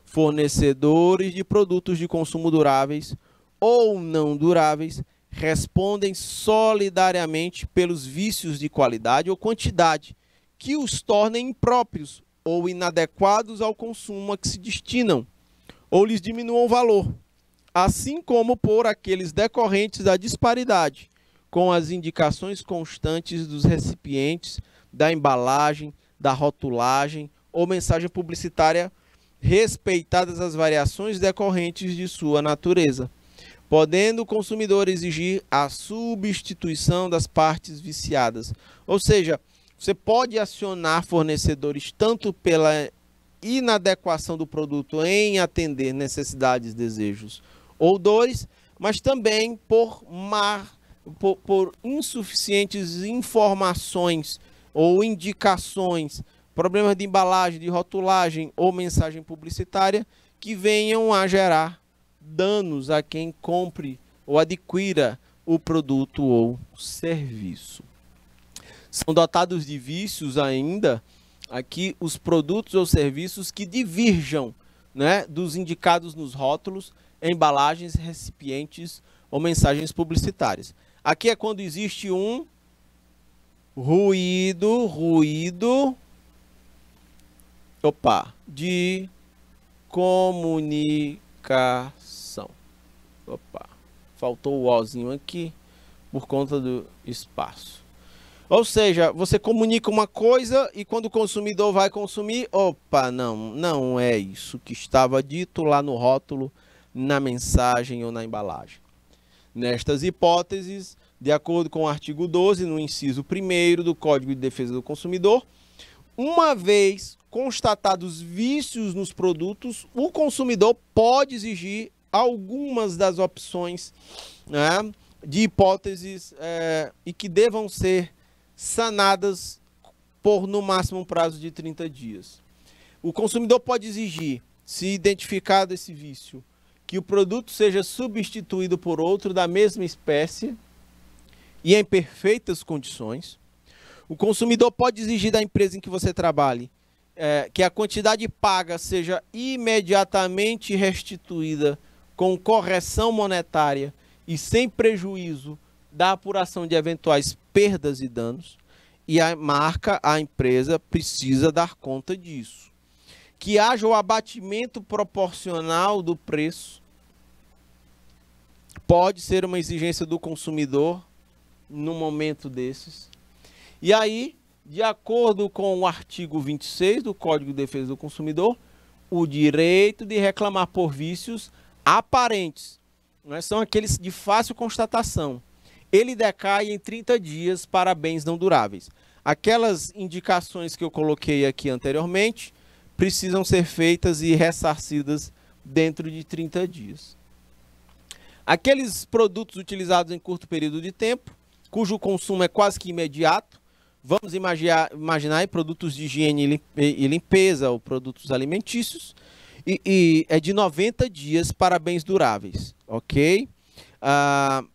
fornecedores de produtos de consumo duráveis ou não duráveis respondem solidariamente pelos vícios de qualidade ou quantidade que os tornem impróprios ou inadequados ao consumo a que se destinam, ou lhes diminuam o valor, assim como por aqueles decorrentes da disparidade com as indicações constantes dos recipientes, da embalagem, da rotulagem ou mensagem publicitária, respeitadas as variações decorrentes de sua natureza, podendo o consumidor exigir a substituição das partes viciadas. Ou seja, você pode acionar fornecedores tanto pela inadequação do produto em atender necessidades, desejos ou dores, mas também por insuficientes informações ou indicações, problemas de embalagem, de rotulagem ou mensagem publicitária que venham a gerar danos a quem compre ou adquira o produto ou serviço. São dotados de vícios ainda aqui os produtos ou serviços que divirjam, né, dos indicados nos rótulos, embalagens, recipientes ou mensagens publicitárias. Aqui é quando existe um ruído de comunicação. Faltou o ozinho aqui por conta do espaço. Ou seja, você comunica uma coisa e quando o consumidor vai consumir, não é isso que estava dito lá no rótulo, na mensagem ou na embalagem. Nestas hipóteses, de acordo com o artigo 12, no inciso 1º do Código de Defesa do Consumidor, uma vez constatados vícios nos produtos, o consumidor pode exigir algumas das opções, né, de hipóteses e que devam ser sanadas por, no máximo, um prazo de 30 dias. O consumidor pode exigir, se identificado esse vício, que o produto seja substituído por outro da mesma espécie e em perfeitas condições. O consumidor pode exigir da empresa em que você trabalhe que a quantidade paga seja imediatamente restituída com correção monetária e sem prejuízo da apuração de eventuais perdas e danos, e a empresa precisa dar conta disso. Que haja o abatimento proporcional do preço, pode ser uma exigência do consumidor no momento desses. E aí, de acordo com o artigo 26 do Código de Defesa do Consumidor, o direito de reclamar por vícios aparentes, não são aqueles de fácil constatação, ele decai em 30 dias para bens não duráveis. Aquelas indicações que eu coloquei aqui anteriormente precisam ser feitas e ressarcidas dentro de 30 dias. Aqueles produtos utilizados em curto período de tempo, cujo consumo é quase que imediato, vamos imaginar aí produtos de higiene e limpeza ou produtos alimentícios, e é de 90 dias para bens duráveis, ok?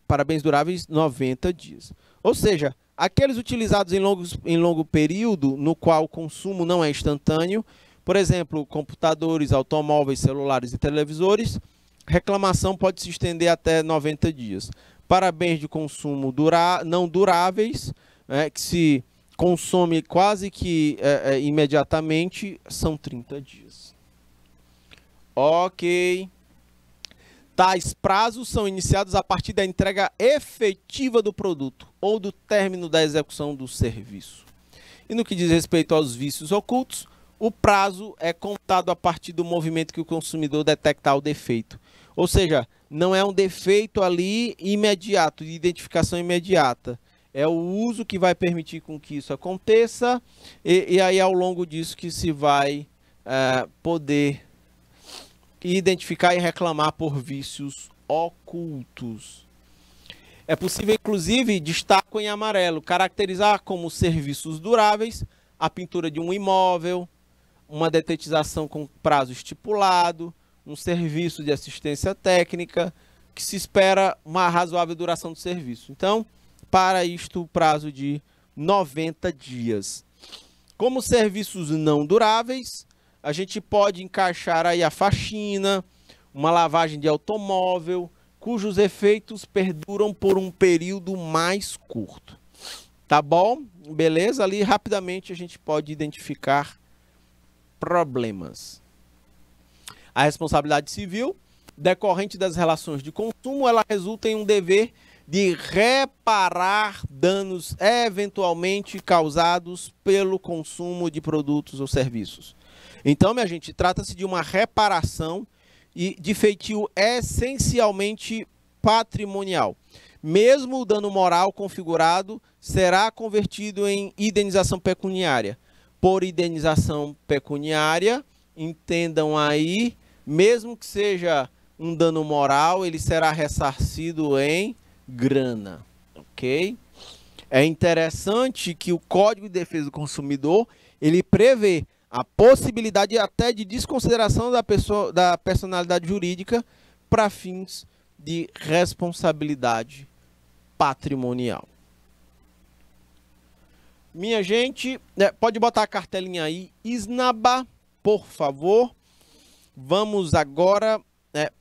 Para bens duráveis, 90 dias. Ou seja, aqueles utilizados em longo período, no qual o consumo não é instantâneo, Por exemplo, computadores, automóveis, celulares e televisores, reclamação pode se estender até 90 dias. Para bens de consumo não duráveis, que se consome quase que imediatamente, são 30 dias. Ok. Tais prazos são iniciados a partir da entrega efetiva do produto ou do término da execução do serviço. E no que diz respeito aos vícios ocultos, o prazo é contado a partir do movimento que o consumidor detectar o defeito. Ou seja, não é um defeito ali imediato, de identificação imediata. É o uso que vai permitir com que isso aconteça e aí ao longo disso que se vai poder identificar e reclamar por vícios ocultos. É possível, inclusive, destaco em amarelo, caracterizar como serviços duráveis a pintura de um imóvel, uma detetização com prazo estipulado, um serviço de assistência técnica, que se espera uma razoável duração do serviço. Então, para isto, o prazo de 90 dias. Como serviços não duráveis, a gente pode encaixar aí a faxina, uma lavagem de automóvel, cujos efeitos perduram por um período mais curto. Tá bom? Beleza? Ali rapidamente a gente pode identificar problemas. A responsabilidade civil, decorrente das relações de consumo, ela resulta em um dever de reparar danos eventualmente causados pelo consumo de produtos ou serviços. Então, minha gente, trata-se de uma reparação e de feitio essencialmente patrimonial. Mesmo o dano moral configurado será convertido em indenização pecuniária. Por indenização pecuniária, entendam aí, mesmo que seja um dano moral, ele será ressarcido em grana, ok? É interessante que o Código de Defesa do Consumidor, ele prevê a possibilidade até de desconsideração da personalidade jurídica para fins de responsabilidade patrimonial. Minha gente, pode botar a cartelinha aí, Isnaba, por favor. Vamos agora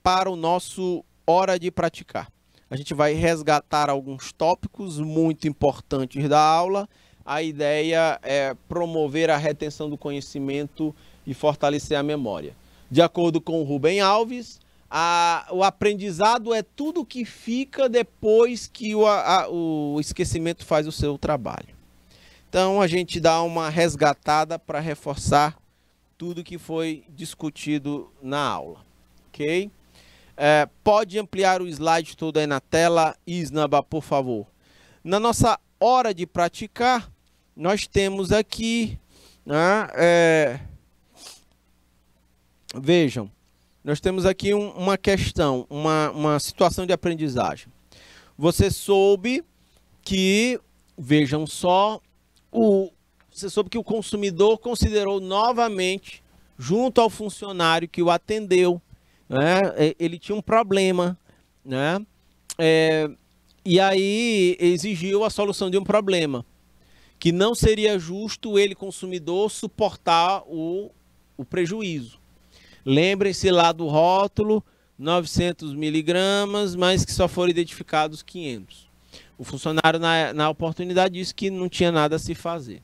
para o nosso Hora de Praticar. A gente vai resgatar alguns tópicos muito importantes da aula. A ideia é promover a retenção do conhecimento e fortalecer a memória. De acordo com o Rubem Alves, o aprendizado é tudo que fica depois que o esquecimento faz o seu trabalho. Então, a gente dá uma resgatada para reforçar tudo que foi discutido na aula. Ok? Pode ampliar o slide todo aí na tela, Isnaba, por favor. Na nossa hora de praticar, nós temos aqui, vejam, nós temos aqui uma questão, uma situação de aprendizagem. Você soube que, vejam só, você soube que o consumidor considerou novamente, junto ao funcionário que o atendeu, ele tinha um problema, e aí exigiu a solução de um problema, que não seria justo ele, consumidor, suportar o prejuízo. Lembrem-se lá do rótulo, 900 miligramas, mas que só foram identificados 500. O funcionário, na oportunidade, disse que não tinha nada a se fazer.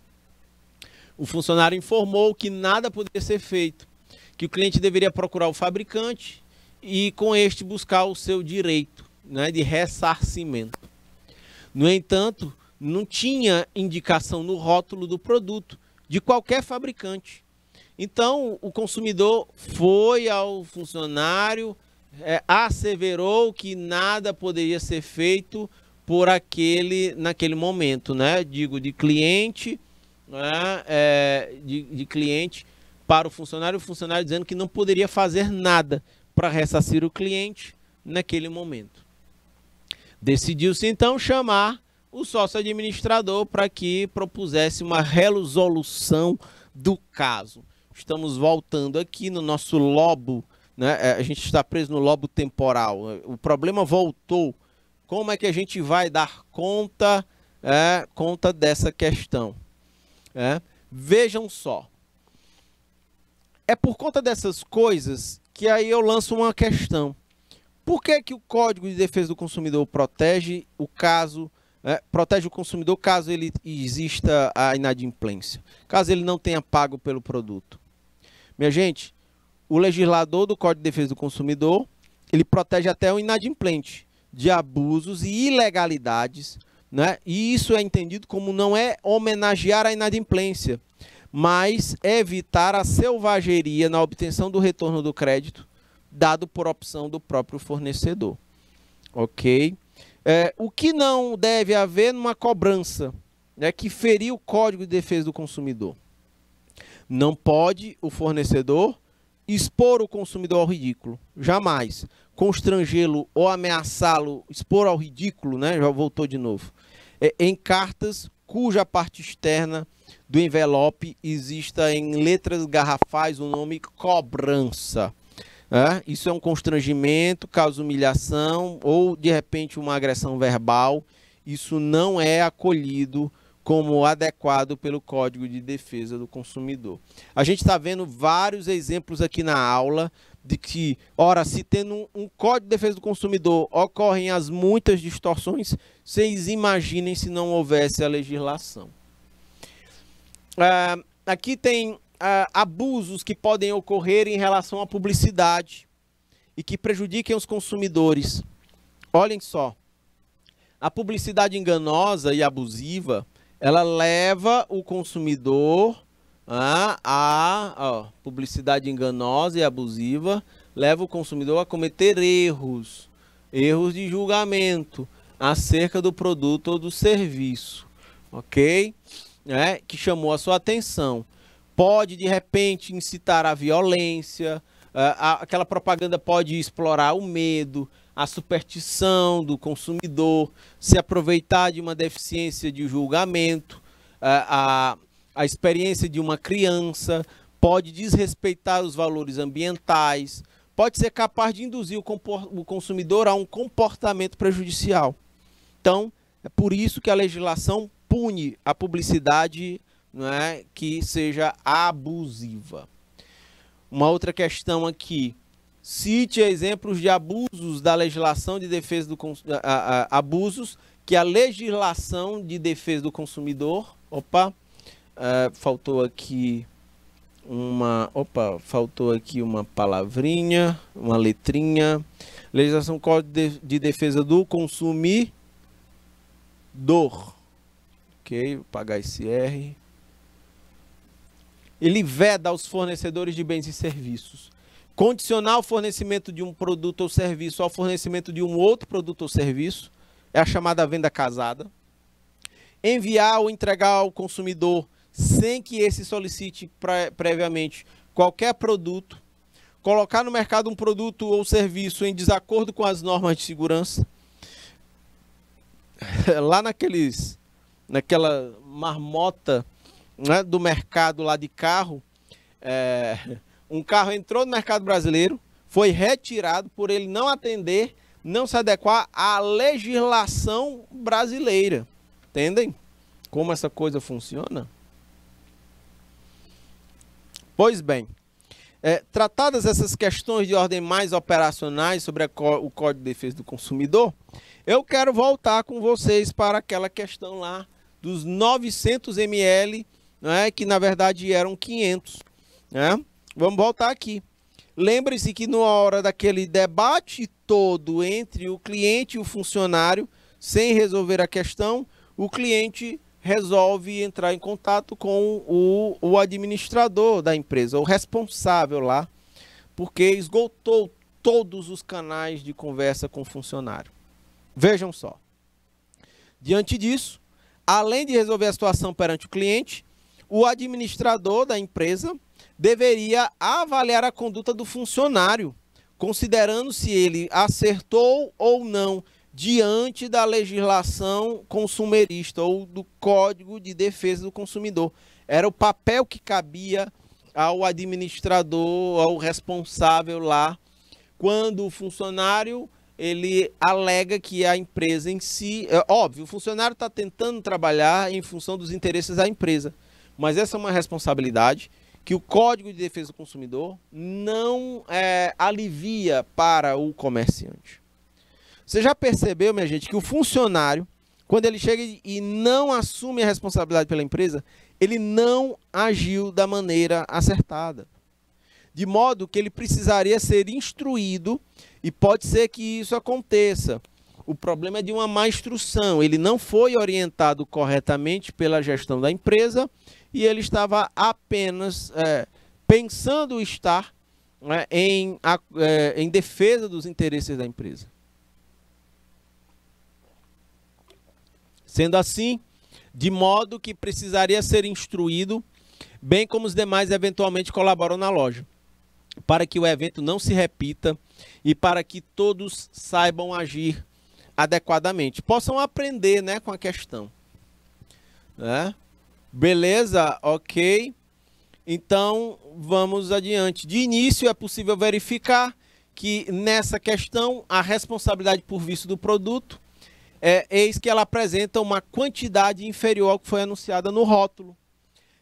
O funcionário informou que nada poderia ser feito, que o cliente deveria procurar o fabricante e, com este, buscar o seu direito, de ressarcimento. No entanto, não tinha indicação no rótulo do produto de qualquer fabricante. Então, o consumidor foi ao funcionário, asseverou que nada poderia ser feito por naquele momento, digo, de cliente, de cliente para o funcionário dizendo que não poderia fazer nada para ressarcir o cliente naquele momento. Decidiu-se então chamar o sócio administrador para que propusesse uma resolução do caso. Estamos voltando aqui no nosso lobo, a gente está preso no lobo temporal. O problema voltou. Como é que a gente vai dar conta, conta dessa questão? Vejam só. É por conta dessas coisas que aí eu lanço uma questão. Por que que o Código de Defesa do Consumidor protege protege o consumidor caso ele exista a inadimplência, caso ele não tenha pago pelo produto? Minha gente, o legislador do Código de Defesa do Consumidor, ele protege até o inadimplente de abusos e ilegalidades, né? E isso é entendido como não é homenagear a inadimplência, mas evitar a selvageria na obtenção do retorno do crédito, dado por opção do próprio fornecedor. Ok? O que não deve haver numa cobrança, né, que ferir o Código de Defesa do Consumidor? Não pode o fornecedor expor o consumidor ao ridículo. Jamais. Constrangê-lo ou ameaçá-lo, expor ao ridículo, né? Já voltou de novo. Em cartas cuja parte externa do envelope exista em letras garrafais o nome cobrança. Isso é um constrangimento, causa humilhação ou, de repente, uma agressão verbal. Isso não é acolhido como adequado pelo Código de Defesa do Consumidor. A gente está vendo vários exemplos aqui na aula de que, ora, se tendo um Código de Defesa do Consumidor ocorrem as muitas distorções, vocês imaginem se não houvesse a legislação. Aqui tem abusos que podem ocorrer em relação à publicidade e que prejudiquem os consumidores. Olhem só, a publicidade enganosa e abusiva, ela leva o consumidor publicidade enganosa e abusiva leva o consumidor a cometer erros de julgamento acerca do produto ou do serviço, ok? Que chamou a sua atenção. Pode, de repente, incitar a violência, aquela propaganda pode explorar o medo, a superstição do consumidor, se aproveitar de uma deficiência de julgamento, a experiência de uma criança, pode desrespeitar os valores ambientais, pode ser capaz de induzir o consumidor a um comportamento prejudicial. Então, é por isso que a legislação pune a publicidade, que seja abusiva. Uma outra questão aqui. Cite exemplos de abusos da legislação de defesa do consumidor, abusos que a legislação de defesa do consumidor, faltou aqui uma palavrinha, uma letrinha. Legislação Código de Defesa do Consumidor. Ok, vou pagar esse R. Ele veda aos fornecedores de bens e serviços condicionar o fornecimento de um produto ou serviço ao fornecimento de um outro produto ou serviço, é a chamada venda casada. Enviar ou entregar ao consumidor sem que esse solicite previamente qualquer produto. Colocar no mercado um produto ou serviço em desacordo com as normas de segurança. Lá naquela marmota, do mercado lá de carro, um carro entrou no mercado brasileiro, foi retirado por ele não atender, não se adequar à legislação brasileira. Entendem como essa coisa funciona? Pois bem, tratadas essas questões de ordem mais operacionais sobre o Código de Defesa do Consumidor, eu quero voltar com vocês para aquela questão lá dos 900 ml, que na verdade eram 500, Vamos voltar aqui. Lembre-se que na hora daquele debate todo entre o cliente e o funcionário, sem resolver a questão, o cliente resolve entrar em contato com o administrador da empresa, o responsável lá, porque esgotou todos os canais de conversa com o funcionário. Vejam só. Diante disso, além de resolver a situação perante o cliente, o administrador da empresa deveria avaliar a conduta do funcionário, considerando se ele acertou ou não diante da legislação consumerista ou do Código de Defesa do Consumidor. Era o papel que cabia ao administrador, ao responsável lá, quando o funcionário ele alega que a empresa em si... óbvio, o funcionário está tentando trabalhar em função dos interesses da empresa, mas essa é uma responsabilidade que o Código de Defesa do Consumidor não alivia para o comerciante. Você já percebeu, minha gente, que o funcionário, quando ele chega e não assume a responsabilidade pela empresa, ele não agiu da maneira acertada. De modo que ele precisaria ser instruído, e pode ser que isso aconteça. O problema é de uma má instrução. Ele não foi orientado corretamente pela gestão da empresa e ele estava apenas pensando estar em defesa dos interesses da empresa. Sendo assim, de modo que precisaria ser instruído, bem como os demais eventualmente colaboram na loja, para que o evento não se repita e para que todos saibam agir adequadamente, possam aprender, né, com a questão. Né? Beleza? Ok. Então, vamos adiante. De início, é possível verificar que nessa questão, a responsabilidade por vício do produto, eis que ela apresenta uma quantidade inferior ao que foi anunciada no rótulo.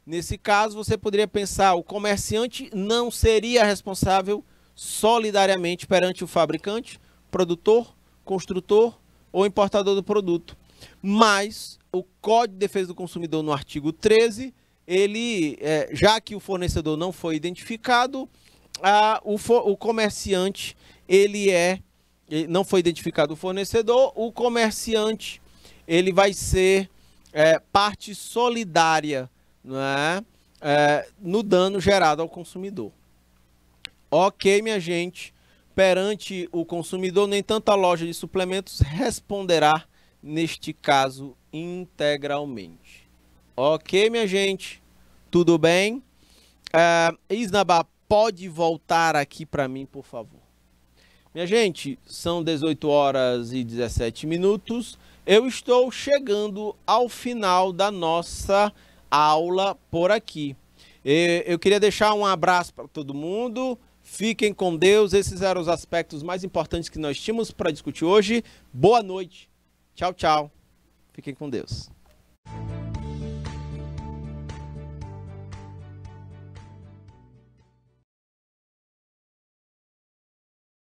Nesse caso, você poderia pensar, o comerciante não seria responsável solidariamente perante o fabricante, produtor, construtor ou importador do produto. Mas o Código de Defesa do Consumidor, no artigo 13, ele, já que o fornecedor não foi identificado, o comerciante, não foi identificado o fornecedor, o comerciante, ele vai ser parte solidária, não é? No dano gerado ao consumidor. Ok, minha gente, perante o consumidor, nem tanto a loja de suplementos responderá, neste caso, integralmente. Ok, minha gente, tudo bem? Isnabá, pode voltar aqui para mim, por favor. Minha gente, são 18 horas e 17 minutos. Eu estou chegando ao final da nossa aula por aqui. Eu queria deixar um abraço para todo mundo. Fiquem com Deus. Esses eram os aspectos mais importantes que nós tínhamos para discutir hoje. Boa noite. Tchau, tchau. Fiquem com Deus.